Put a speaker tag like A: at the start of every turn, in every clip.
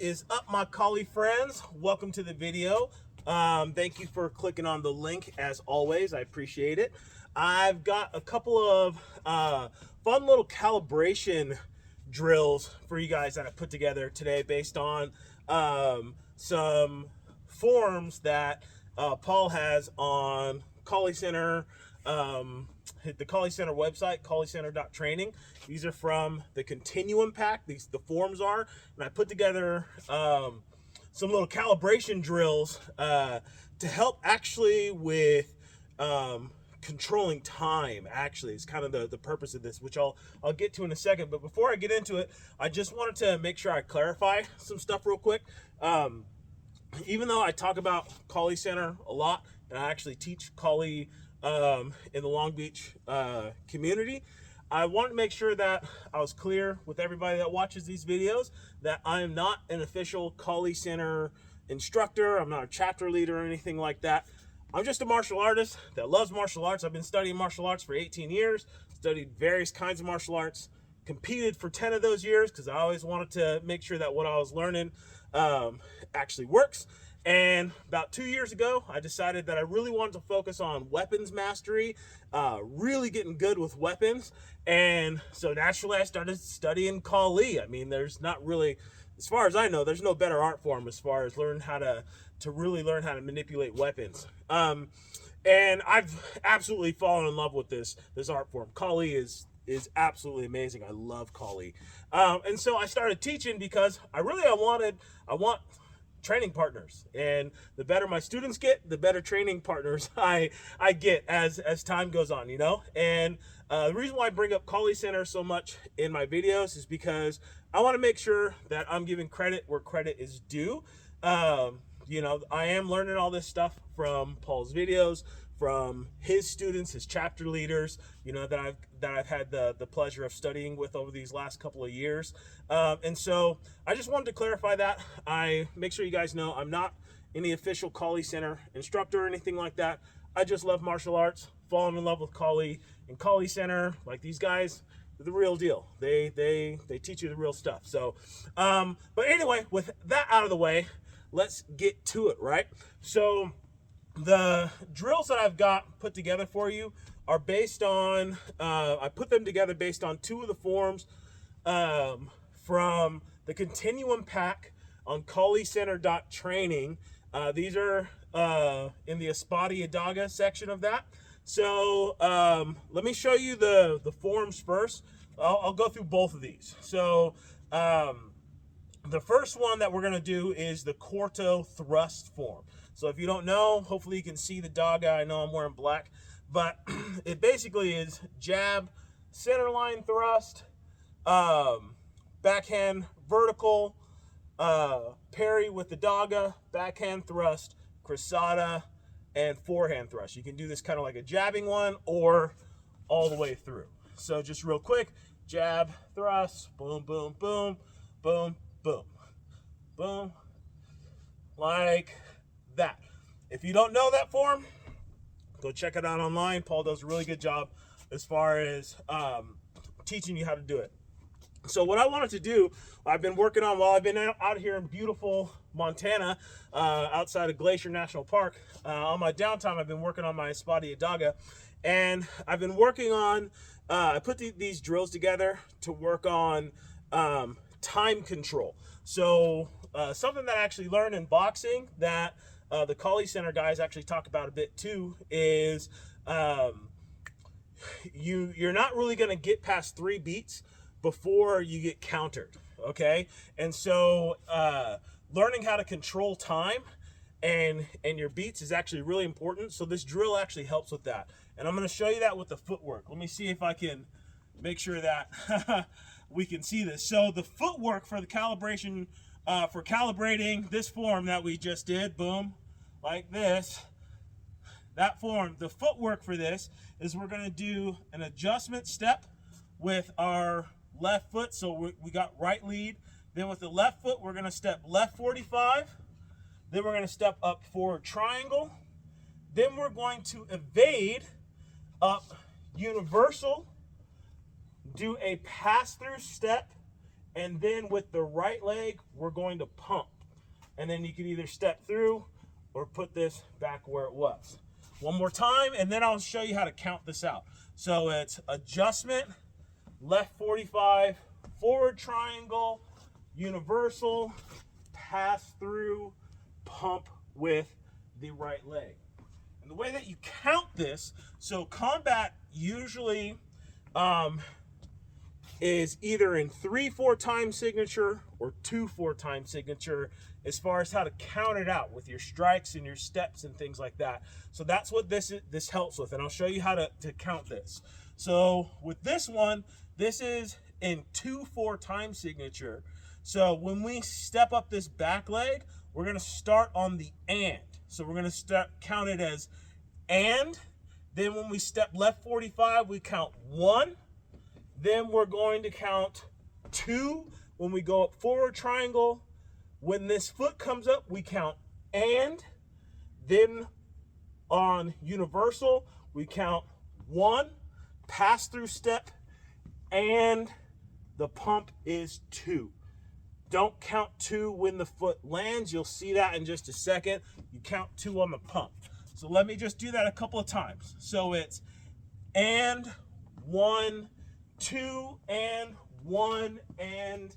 A: is up, my collie friends? Welcome to the video. Thank you for clicking on the link as always. I appreciate it. I've got a couple of fun little calibration drills for you guys that I put together today based on some forms that Paul has on Collie Center, the Collie Center website, colliecenter.training. These are from the Continuum pack. The forms are, and I put together some little calibration drills to help actually with controlling time. Actually, is kind of the purpose of this, which I'll get to in a second. But before I get into it, I just wanted to make sure I clarify some stuff real quick. Even though I talk about Collie Center a lot, and I actually teach Collie in the Long Beach community, I wanted to make sure that I was clear with everybody that watches these videos that I am not an official Collie Center instructor. I'm not a chapter leader or anything like that. I'm just a martial artist that loves martial arts. I've been studying martial arts for 18 years, studied various kinds of martial arts, competed for 10 of those years because I always wanted to make sure that what I was learning actually works. And about 2 years ago, I decided that I really wanted to focus on weapons mastery, really getting good with weapons. And so naturally, I started studying Collie. I mean, there's not really, as far as I know, there's no better art form as far as learn how to really learn how to manipulate weapons. And I've absolutely fallen in love with this art form. Collie is absolutely amazing. I love Collie. And so I started teaching because I want training partners, and the better my students get, the better training partners I get as time goes on, you know. And the reason why I bring up Collie Center so much in my videos is because I want to make sure that I'm giving credit where credit is due. You know, I am learning all this stuff from Paul's videos, from his students, his chapter leaders, you know, that I've had the pleasure of studying with over these last couple of years. And so I just wanted to clarify that. I make sure you guys know I'm not any official Collie Center instructor or anything like that. I just love martial arts, fallen in love with Collie and Collie Center. Like, these guys, the real deal. They teach you the real stuff. So, but anyway, with that out of the way, let's get to it, right? So the drills that I've got put together for you are based on, I put them together based on two of the forms from the Continuum pack on colliecenter.training. These are in the Espada Daga section of that. So let me show you the forms first. I'll go through both of these. So the first one that we're going to do is the Corto thrust form. So if you don't know, hopefully you can see the Daga. I know I'm wearing black, but it basically is jab, center line thrust, backhand vertical, parry with the Daga, backhand thrust, cruzada, and forehand thrust. You can do this kind of like a jabbing one or all the way through. So just real quick, jab, thrust, boom, boom, boom, boom, boom, boom, like that. If you don't know that form, go check it out online. Paul does a really good job as far as teaching you how to do it. So what I wanted to do, I've been working on while I've been out here in beautiful Montana, outside of Glacier National Park. On my downtime, I've been working on my Espada Daga, and I've been working on, I put these drills together to work on time control. So something that I actually learned in boxing that the Collie Center guys actually talk about a bit too is you're not really going to get past 3 beats before you get countered, okay? And so learning how to control time and your beats is actually really important. So this drill actually helps with that. And I'm going to show you that with the footwork. Let me see if I can make sure that we can see this. So the footwork for the calibration, for calibrating this form that we just did, boom, like this, that form, the footwork for this is we're going to do an adjustment step with our left foot. So we got right lead. Then with the left foot, we're going to step left 45. Then we're going to step up forward triangle. Then we're going to evade up universal, do a pass-through step And then with the right leg, we're going to pump. And then you can either step through or put this back where it was. One more time, and then I'll show you how to count this out. So it's adjustment, left 45, forward triangle, universal, pass through, pump with the right leg. And the way that you count this, so combat usually is either in 3/4 time signature or 2/4 time signature as far as how to count it out with your strikes and your steps and things like that. So that's what this helps with, and I'll show you how to count this. So with this one, this is in 2/4 time signature. So when we step up this back leg, we're going to start on the and. So we're going to count it as and. Then when we step left 45, we count 1. Then we're going to count 2 when we go up forward triangle. When this foot comes up, we count and. Then on universal, we count 1, pass through step, and the pump is 2. Don't count 2 when the foot lands. You'll see that in just a second. You count 2 on the pump. So let me just do that a couple of times. So it's and 1, 2, and 1, and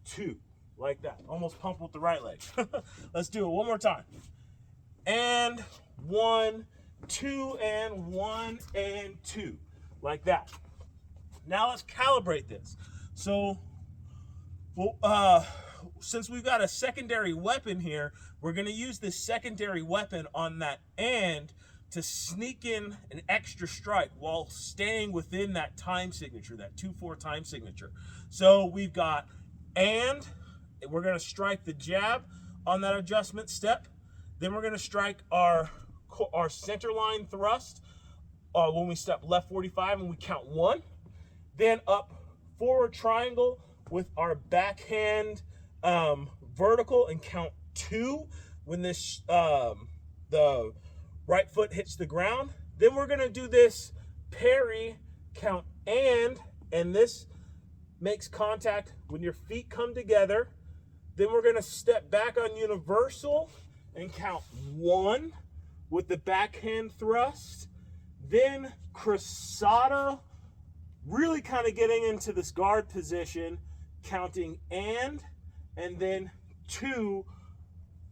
A: 2. Like that. Almost pump with the right leg. Let's do it one more time. And 1, 2, and 1, and 2. Like that. Now let's calibrate this. So, since we've got a secondary weapon here, we're going to use this secondary weapon on that and to sneak in an extra strike while staying within that time signature, that 2/4 time signature. So we've got and we're going to strike the jab on that adjustment step. Then we're going to strike our center line thrust when we step left 45 and we count 1. Then up forward triangle with our backhand vertical and count 2 when this the right foot hits the ground. Then we're going to do this parry, count and this makes contact when your feet come together. Then we're going to step back on universal and count 1 with the backhand thrust. Then cruzada, really kind of getting into this guard position, counting and then 2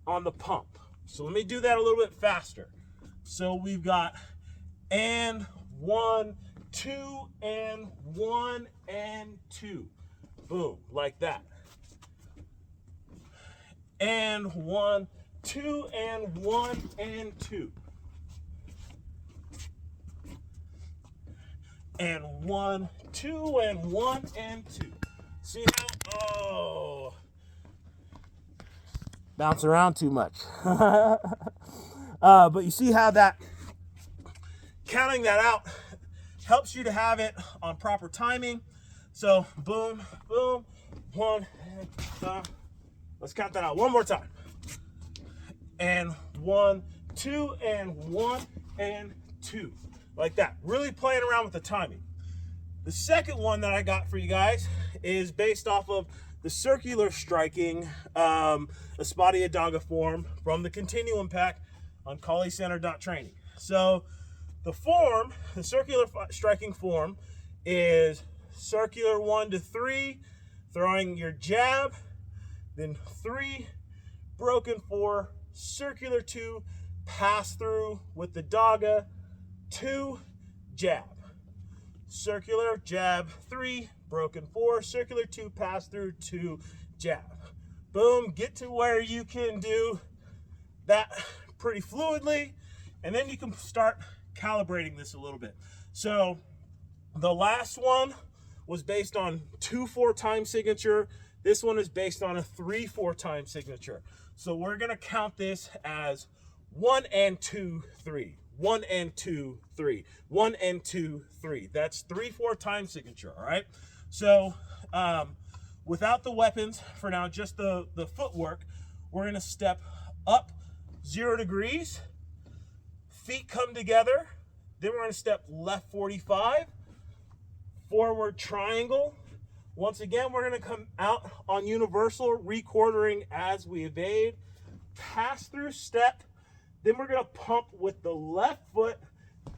A: on the pump. So let me do that a little bit faster. So we've got and 1, 2, and 1, and 2. Boom, like that. And 1, 2, and 1, and 2. And 1, 2, and 1, and 2. See how, bounce around too much. But you see how that, counting that out helps you to have it on proper timing. So boom, boom, 1, let's count that out one more time. And 1, 2, and 1, and 2. Like that. Really playing around with the timing. The second one that I got for you guys is based off of the circular striking Espada Daga form from the Continuum pack on ColliCenter.training. So the form, the circular striking form, is circular 1 to 3, throwing your jab, then 3, broken 4, circular 2, pass through with the Daga, 2, jab. Circular, jab, 3, broken 4, circular 2, pass through, 2, jab. Boom, get to where you can do that pretty fluidly, and then you can start calibrating this a little bit. So the last one was based on 2/4 time signature. This one is based on a 3/4 time signature. So we're gonna count this as 1 and 2, 3. 1 and 2, 3. 1 and 2, 3. That's 3/4 time signature, all right? So without the weapons for now, just the footwork, we're gonna step up 0 degrees, feet come together, then we're gonna step left 45, forward triangle, Once again, we're going to come out on universal, re-quartering as we evade, pass through step, then we're going to pump with the left foot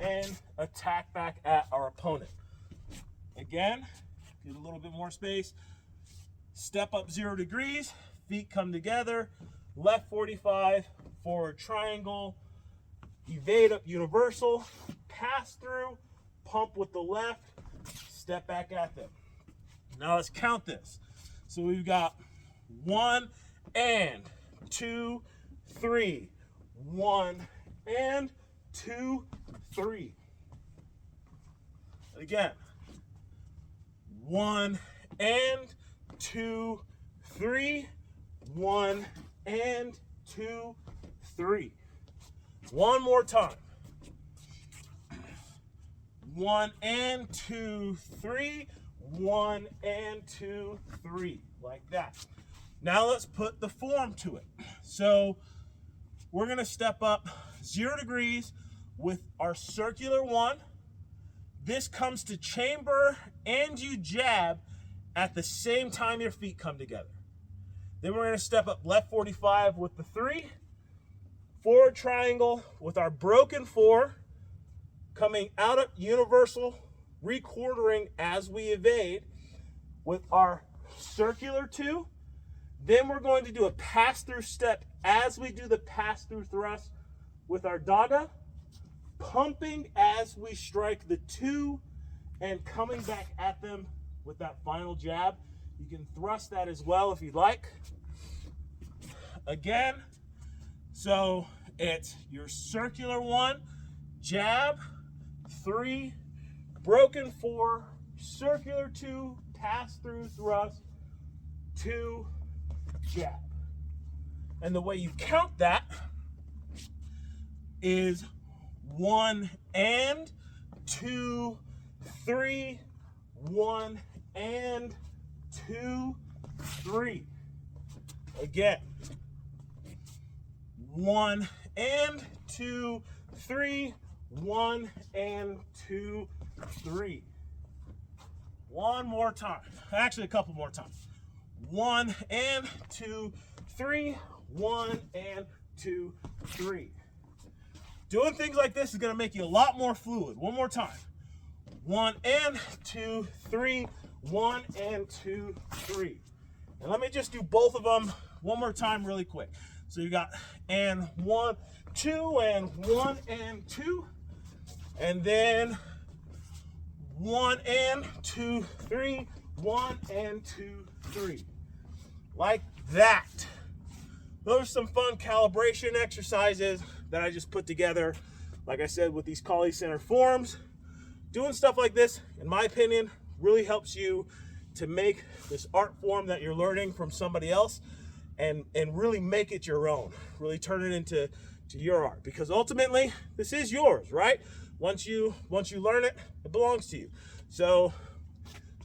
A: and attack back at our opponent. Again, get a little bit more space, step up 0 degrees, feet come together, left 45, forward triangle, evade up universal, pass through, pump with the left, step back at them. Now let's count this. So we've got 1 and 2, 3. 1 and 2, 3. Again. 1 and 2, 3. 1 and 2, 3. One more time. 1 and 2, 3. 1 and 2, 3, like that. Now let's put the form to it. So we're going to step up 0 degrees with our circular 1. This comes to chamber and you jab at the same time your feet come together. Then we're going to step up left 45 with the 3, forward triangle with our broken 4, coming out of universal, re-quartering as we evade with our circular 2. Then we're going to do a pass-through step as we do the pass-through thrust with our daga, pumping as we strike the 2 and coming back at them with that final jab. You can thrust that as well if you'd like. Again, so it's your circular 1, jab, 3, broken 4, circular 2, pass through thrust, 2, jab. And the way you count that is 1 and 2, 3, 1 and 2, 3. Again, 1 and 2, 3, 1 and 2, 3. One more time. Actually, a couple more times. 1 and 2, 3, 1 and 2, 3. Doing things like this is going to make you a lot more fluid. One more time. 1 and 2, 3, 1 and 2, 3. And let me just do both of them one more time really quick. So you got and 1, 2, and 1 and 2. And then 1 and 2, 3, 1 and 2, 3. Like that. Those are some fun calibration exercises that I just put together, like I said, with these Kali Center forms. Doing stuff like this, in my opinion, really helps you to make this art form that you're learning from somebody else and really make it your own. Really turn it into your art, because ultimately this is yours, right? Once you learn it, it belongs to you. So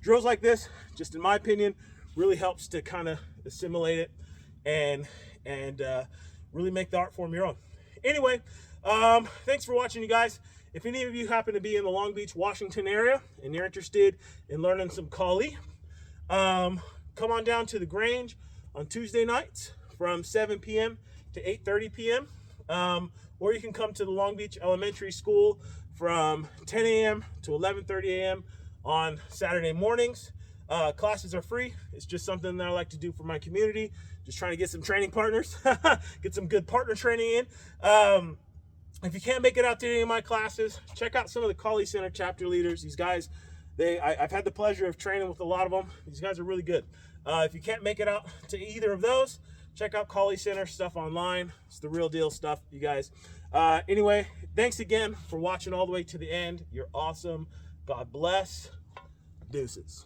A: drills like this, just in my opinion, really helps to kind of assimilate it and really make the art form your own. Anyway, thanks for watching, you guys. If any of you happen to be in the Long Beach, Washington area and you're interested in learning some Kali, come on down to the Grange on Tuesday nights from 7 p.m. to 8:30 p.m. Or you can come to the Long Beach Elementary School from 10 a.m. to 11:30 a.m. on Saturday mornings. Classes are free. It's just something that I like to do for my community. Just trying to get some training partners, get some good partner training in. If you can't make it out to any of my classes, check out some of the Kali Center chapter leaders. These guys, I've had the pleasure of training with a lot of them. These guys are really good. If you can't make it out to either of those, check out Kali Center stuff online. It's the real deal stuff, you guys. Anyway, thanks again for watching all the way to the end. You're awesome. God bless. Deuces.